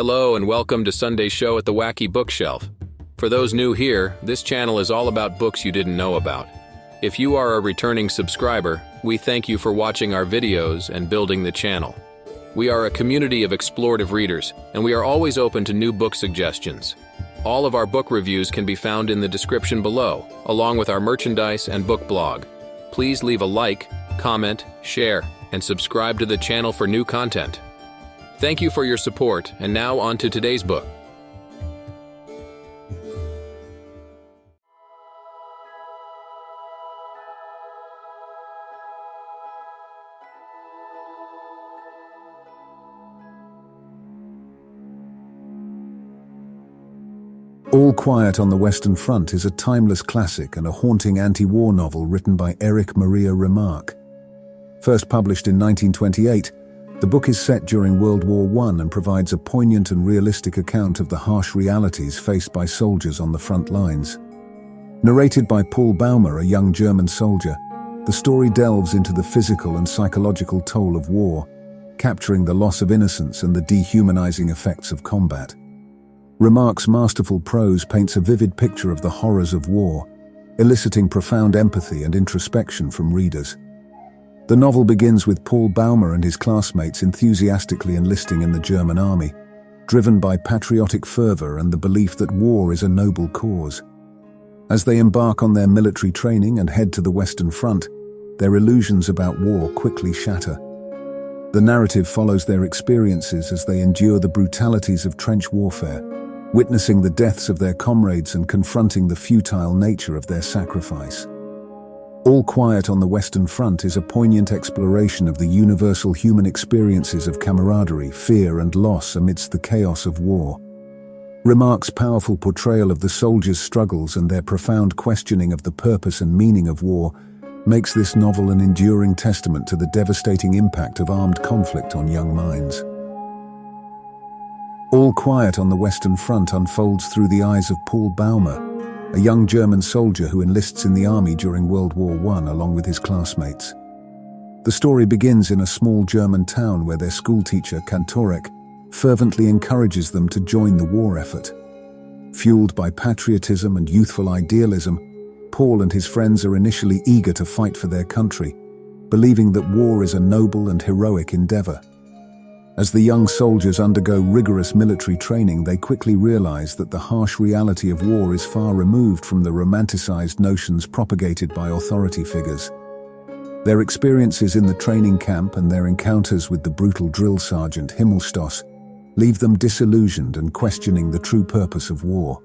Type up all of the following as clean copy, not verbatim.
Hello and welcome to Sunday's show at the Wacky Bookshelf. For those new here, this channel is all about books you didn't know about. If you are a returning subscriber, we thank you for watching our videos and building the channel. We are a community of explorative readers, and we are always open to new book suggestions. All of our book reviews can be found in the description below, along with our merchandise and book blog. Please leave a like, comment, share, and subscribe to the channel for new content. Thank you for your support, and now on to today's book. All Quiet on the Western Front is a timeless classic and a haunting anti-war novel written by Erich Maria Remarque. First published in 1928, the book is set during World War I and provides a poignant and realistic account of the harsh realities faced by soldiers on the front lines. Narrated by Paul Bäumer, a young German soldier, the story delves into the physical and psychological toll of war, capturing the loss of innocence and the dehumanizing effects of combat. Remarque's masterful prose paints a vivid picture of the horrors of war, eliciting profound empathy and introspection from readers. The novel begins with Paul Bäumer and his classmates enthusiastically enlisting in the German army, driven by patriotic fervor and the belief that war is a noble cause. As they embark on their military training and head to the Western Front, their illusions about war quickly shatter. The narrative follows their experiences as they endure the brutalities of trench warfare, witnessing the deaths of their comrades and confronting the futile nature of their sacrifice. All Quiet on the Western Front is a poignant exploration of the universal human experiences of camaraderie, fear, and loss amidst the chaos of war. Remarque's powerful portrayal of the soldiers' struggles and their profound questioning of the purpose and meaning of war makes this novel an enduring testament to the devastating impact of armed conflict on young minds. All Quiet on the Western Front unfolds through the eyes of Paul Bäumer, a young German soldier who enlists in the army during World War I along with his classmates. The story begins in a small German town where their schoolteacher, Cantorek, fervently encourages them to join the war effort. Fueled by patriotism and youthful idealism, Paul and his friends are initially eager to fight for their country, believing that war is a noble and heroic endeavor. As the young soldiers undergo rigorous military training, they quickly realize that the harsh reality of war is far removed from the romanticized notions propagated by authority figures. Their experiences in the training camp and their encounters with the brutal drill sergeant Himmelstoss leave them disillusioned and questioning the true purpose of war.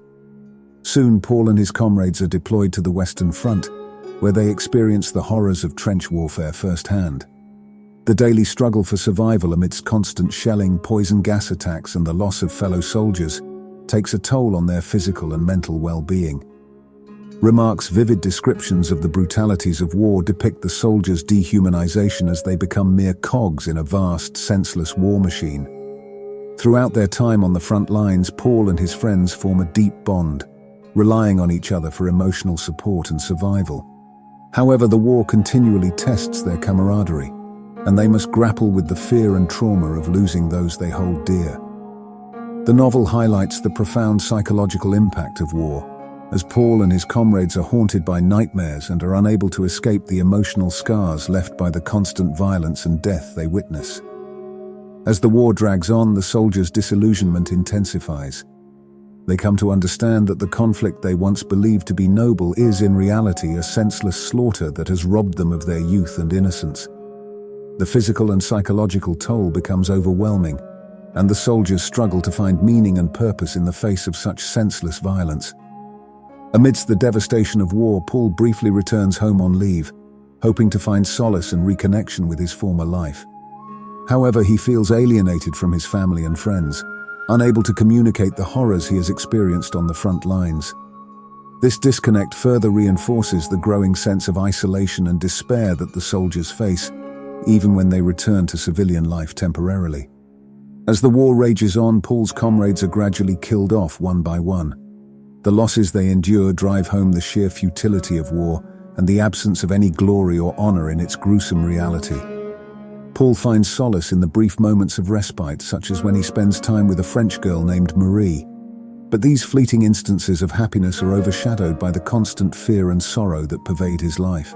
Soon, Paul and his comrades are deployed to the Western Front, where they experience the horrors of trench warfare firsthand. The daily struggle for survival amidst constant shelling, poison gas attacks, and the loss of fellow soldiers takes a toll on their physical and mental well-being. Remarque's vivid descriptions of the brutalities of war depict the soldiers' dehumanization as they become mere cogs in a vast, senseless war machine. Throughout their time on the front lines, Paul and his friends form a deep bond, relying on each other for emotional support and survival. However, the war continually tests their camaraderie, and they must grapple with the fear and trauma of losing those they hold dear. The novel highlights the profound psychological impact of war, as Paul and his comrades are haunted by nightmares and are unable to escape the emotional scars left by the constant violence and death they witness. As the war drags on, the soldiers' disillusionment intensifies. They come to understand that the conflict they once believed to be noble is in reality a senseless slaughter that has robbed them of their youth and innocence. The physical and psychological toll becomes overwhelming, and the soldiers struggle to find meaning and purpose in the face of such senseless violence. Amidst the devastation of war, Paul briefly returns home on leave, hoping to find solace and reconnection with his former life. However, he feels alienated from his family and friends, unable to communicate the horrors he has experienced on the front lines. This disconnect further reinforces the growing sense of isolation and despair that the soldiers face, even when they return to civilian life temporarily. As the war rages on, Paul's comrades are gradually killed off one by one. The losses they endure drive home the sheer futility of war and the absence of any glory or honor in its gruesome reality. Paul finds solace in the brief moments of respite, such as when he spends time with a French girl named Marie. But these fleeting instances of happiness are overshadowed by the constant fear and sorrow that pervade his life.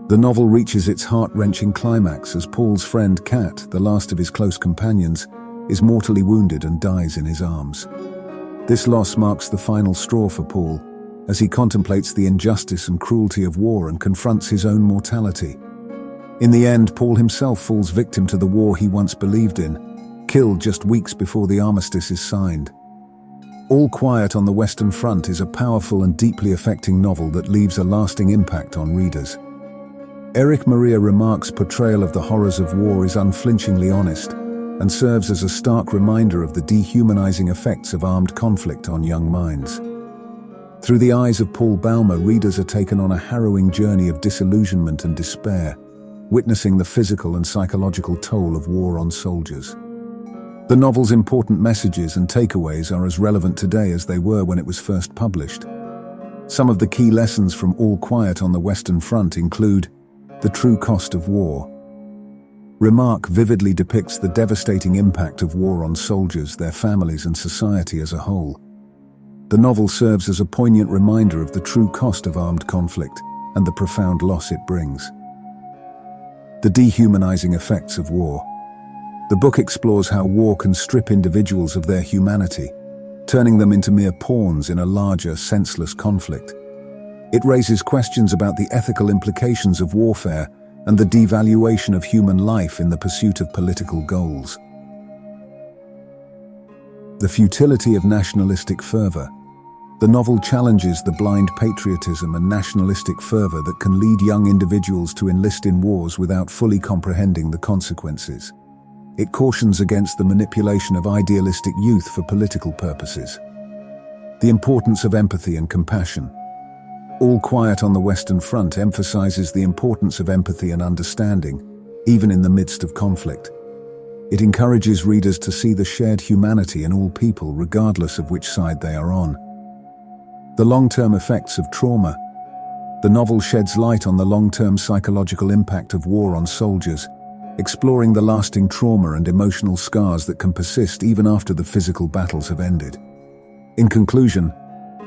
The novel reaches its heart-wrenching climax as Paul's friend Kat, the last of his close companions, is mortally wounded and dies in his arms. This loss marks the final straw for Paul, as he contemplates the injustice and cruelty of war and confronts his own mortality. In the end, Paul himself falls victim to the war he once believed in, killed just weeks before the armistice is signed. All Quiet on the Western Front is a powerful and deeply affecting novel that leaves a lasting impact on readers. Erich Maria Remarque's portrayal of the horrors of war is unflinchingly honest and serves as a stark reminder of the dehumanizing effects of armed conflict on young minds. Through the eyes of Paul Bäumer, readers are taken on a harrowing journey of disillusionment and despair, witnessing the physical and psychological toll of war on soldiers. The novel's important messages and takeaways are as relevant today as they were when it was first published. Some of the key lessons from All Quiet on the Western Front include the true cost of war. Remarque vividly depicts the devastating impact of war on soldiers, their families, and society as a whole. The novel serves as a poignant reminder of the true cost of armed conflict and the profound loss it brings. The dehumanizing effects of war. The book explores how war can strip individuals of their humanity, turning them into mere pawns in a larger, senseless conflict. It raises questions about the ethical implications of warfare and the devaluation of human life in the pursuit of political goals. The futility of nationalistic fervor. The novel challenges the blind patriotism and nationalistic fervor that can lead young individuals to enlist in wars without fully comprehending the consequences. It cautions against the manipulation of idealistic youth for political purposes. The importance of empathy and compassion. All Quiet on the Western Front emphasizes the importance of empathy and understanding, even in the midst of conflict. It encourages readers to see the shared humanity in all people, regardless of which side they are on. The long-term effects of trauma. The novel sheds light on the long-term psychological impact of war on soldiers, exploring the lasting trauma and emotional scars that can persist even after the physical battles have ended. In conclusion,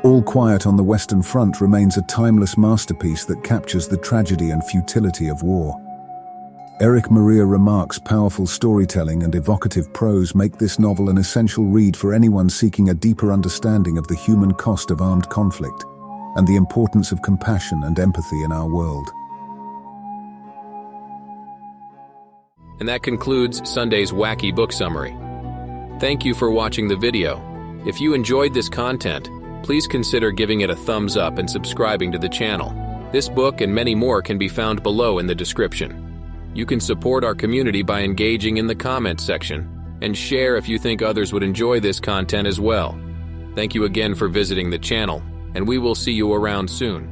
All Quiet on the Western Front remains a timeless masterpiece that captures the tragedy and futility of war. Erich Maria Remarque's powerful storytelling and evocative prose make this novel an essential read for anyone seeking a deeper understanding of the human cost of armed conflict and the importance of compassion and empathy in our world. And that concludes Sunday's Wacky book summary. Thank you for watching the video. If you enjoyed this content, please consider giving it a thumbs up and subscribing to the channel. This book and many more can be found below in the description. You can support our community by engaging in the comments section and share if you think others would enjoy this content as well. Thank you again for visiting the channel, and we will see you around soon.